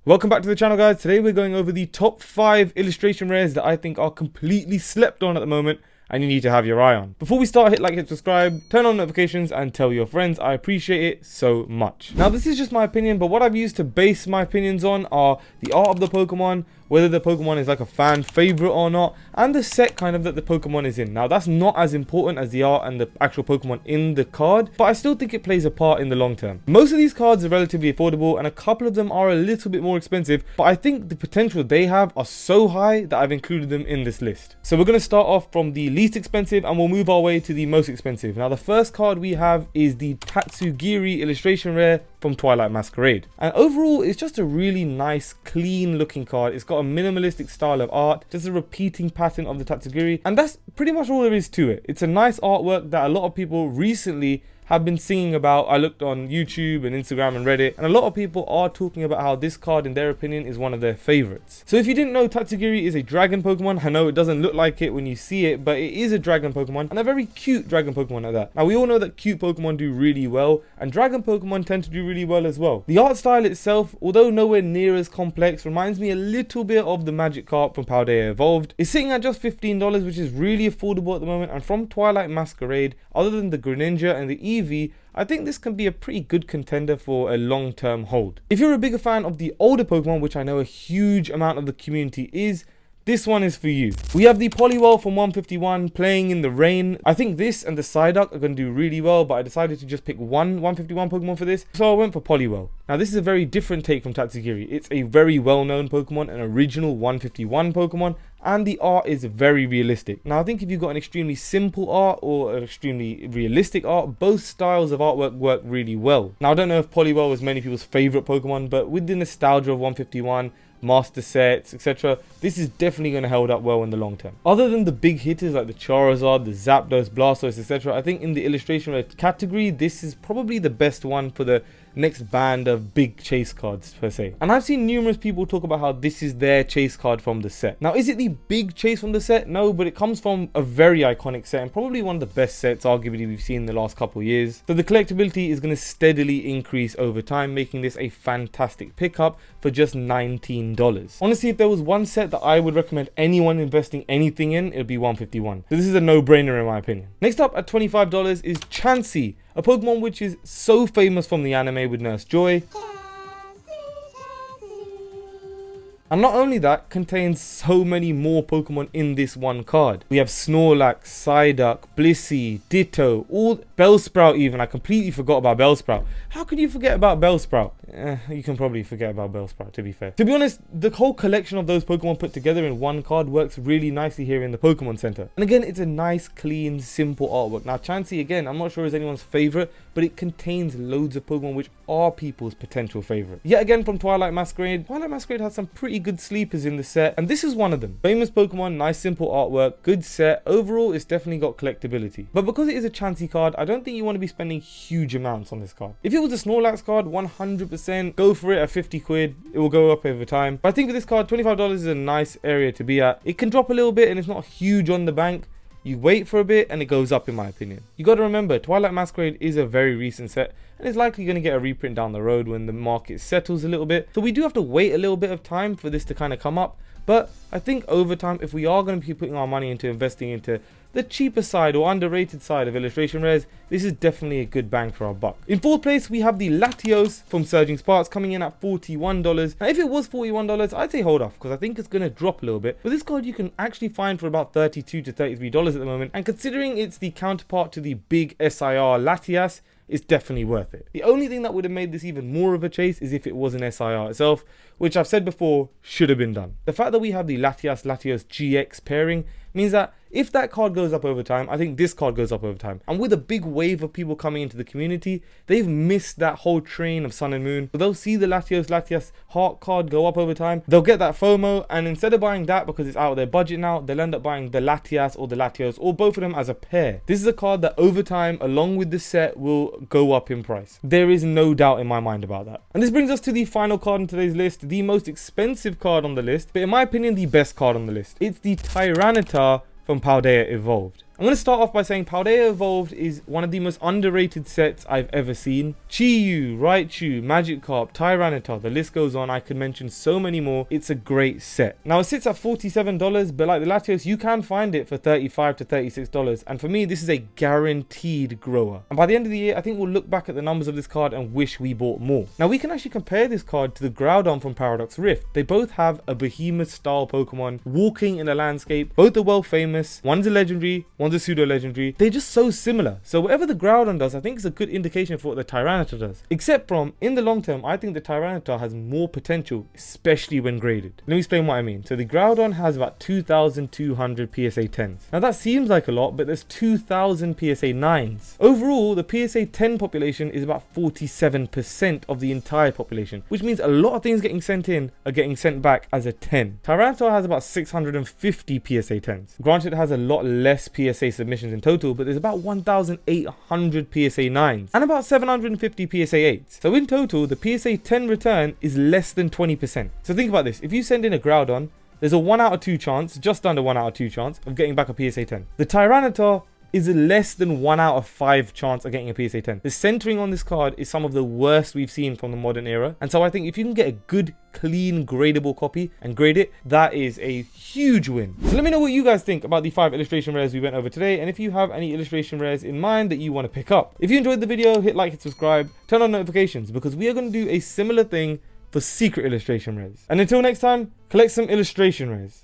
Welcome back to the channel, guys. Today we're going over the top 5 illustration rares that I think are completely slept on at the moment and you need to have your eye on. Before we start, hit like, hit subscribe, turn on notifications and tell your friends. I appreciate it so much. Now this is just my opinion, but what I've used to base my opinions on are the art of the Pokemon, whether the Pokemon is like a fan favorite or not, and the set kind of that the Pokemon is in. Now that's not as important as the art and the actual Pokemon in the card, but I still think it plays a part in the long term. Most of these cards are relatively affordable and a couple of them are a little bit more expensive, but I think the potential they have are so high that I've included them in this list. So we're going to start off from the least expensive and we'll move our way to the most expensive. Now the first card we have is the Tatsugiri illustration rare from Twilight Masquerade, and overall it's just a really nice clean looking card. It's got a minimalistic style of art, just a repeating pattern of the Tatsugiri, and that's pretty much all there is to it. It's a nice artwork that a lot of people recently have been singing about. I looked on YouTube and Instagram and Reddit, and a lot of people are talking about how this card in their opinion is one of their favorites. So if you didn't know, Tatsugiri is a dragon Pokemon. I know it doesn't look like it when you see it, but it is a dragon Pokemon, and a very cute dragon Pokemon at that. Now we all know that cute Pokemon do really well, and dragon Pokemon tend to do really well as well. The art style itself, although nowhere near as complex, reminds me a little bit of the Magikarp from Paldea Evolved. It's sitting at just $15, which is really affordable at the moment, and from Twilight Masquerade, other than the Greninja and the Eevee, I think this can be a pretty good contender for a long-term hold. If you're a bigger fan of the older Pokemon, which I know a huge amount of the community is, this one is for you. We have the Poliwhirl from 151 playing in the rain. I think this and the Psyduck are going to do really well, but I decided to just pick one 151 Pokemon for this, so I went for Poliwhirl. Now this is a very different take from Tatsugiri. It's a very well-known Pokemon, an original 151 Pokemon, and the art is very realistic. Now I think if you've got an extremely simple art or an extremely realistic art, both styles of artwork work really well. Now I don't know if Poliwhirl was many people's favorite Pokemon, but with the nostalgia of 151, master sets, etc., this is definitely going to hold up well in the long term. Other than the big hitters like the Charizard, the Zapdos, Blastoise, etc., I think in the illustration rare category, this is probably the best one for the next band of big chase cards per se. And I've seen numerous people talk about how this is their chase card from the set. Now is it the big chase from the set? No, but it comes from a very iconic set and probably one of the best sets arguably we've seen in the last couple of years. So the collectability is going to steadily increase over time, making this a fantastic pickup for just $19. Honestly, if there was one set that I would recommend anyone investing anything in, it would be 151. So this is a no-brainer in my opinion. Next up at $25 is Chansey, a Pokemon which is so famous from the anime with Nurse Joy. And not only that, contains so many more Pokemon in this one card. We have Snorlax, Psyduck, Blissey, Ditto, all Bellsprout even. I completely forgot about Bellsprout. How could you forget about Bellsprout? You can probably forget about Bellsprout, to be fair. To be honest, the whole collection of those Pokemon put together in one card works really nicely here in the Pokemon Center. And again, it's a nice, clean, simple artwork. Now Chansey, again, I'm not sure is anyone's favorite, but it contains loads of Pokemon which are people's potential favorite. Yet again from Twilight Masquerade. Twilight Masquerade has some pretty good sleepers in the set, and this is one of them. Famous Pokemon, nice simple artwork, good set. Overall, it's definitely got collectability. But because it is a Chansey card, I don't think you want to be spending huge amounts on this card. If it was a Snorlax card, 100% go for it at 50 quid. It will go up over time. But I think for this card, $25 is a nice area to be at. It can drop a little bit and it's not huge on the bank. You wait for a bit and it goes up in my opinion. You got to remember, Twilight Masquerade is a very recent set and it's likely going to get a reprint down the road when the market settles a little bit. So we do have to wait a little bit of time for this to kind of come up. But I think over time, if we are going to be putting our money into investing into the cheaper side or underrated side of illustration rares, this is definitely a good bang for our buck. In fourth place, we have the Latios from Surging Sparks coming in at $41. Now if it was $41, I'd say hold off because I think it's going to drop a little bit. But this card you can actually find for about $32 to $33 at the moment. And considering it's the counterpart to the big SIR Latias, it's definitely worth it. The only thing that would have made this even more of a chase is if it was an SIR itself, which I've said before should have been done. The fact that we have the Latios GX pairing means that if that card goes up over time, I think this card goes up over time. And with a big wave of people coming into the community, they've missed that whole train of Sun and Moon. So they'll see the Latios Heart card go up over time. They'll get that FOMO, and instead of buying that because it's out of their budget now, they'll end up buying the Latias or the Latios or both of them as a pair. This is a card that over time, along with the set, will go up in price. There is no doubt in my mind about that. And this brings us to the final card in today's list, the most expensive card on the list, but in my opinion, the best card on the list. It's the Tyranitar from Paldea Evolved. I'm going to start off by saying Paldea Evolved is one of the most underrated sets I've ever seen. Chi-Yu, Raichu, Magikarp, Tyranitar, the list goes on. I could mention so many more. It's a great set. Now it sits at $47, but like the Latios, you can find it for $35 to $36. And for me, this is a guaranteed grower. And by the end of the year, I think we'll look back at the numbers of this card and wish we bought more. Now we can actually compare this card to the Groudon from Paradox Rift. They both have a behemoth style Pokemon walking in a landscape. Both are well famous. One's a legendary, one's a pseudo legendary. They're just so similar. So whatever the Groudon does, I think it's a good indication for what the Tyranitar does. Except from, in the long term, I think the Tyranitar has more potential, especially when graded. Let me explain what I mean. So the Groudon has about 2,200 PSA 10s. Now that seems like a lot, but there's 2,000 PSA 9s. Overall, the PSA 10 population is about 47% of the entire population, which means a lot of things getting sent in are getting sent back as a 10. Tyranitar has about 650 PSA 10s. Granted, it has a lot less PSA submissions in total, but there's about 1,800 PSA 9s and about 750 PSA 8s. So in total, the PSA 10 return is less than 20%. So think about this. If you send in a Groudon, there's a 1 out of 2 chance, just under 1 out of 2 chance of getting back a PSA 10. The Tyranitar is a less than 1 out of 5 chance of getting a PSA 10. The centering on this card is some of the worst we've seen from the modern era. And so I think if you can get a good, clean, gradable copy and grade it, that is a huge win. So let me know what you guys think about the 5 illustration rares we went over today, and if you have any illustration rares in mind that you want to pick up. If you enjoyed the video, hit like and subscribe, turn on notifications, because we are going to do a similar thing for secret illustration rares. And until next time, collect some illustration rares.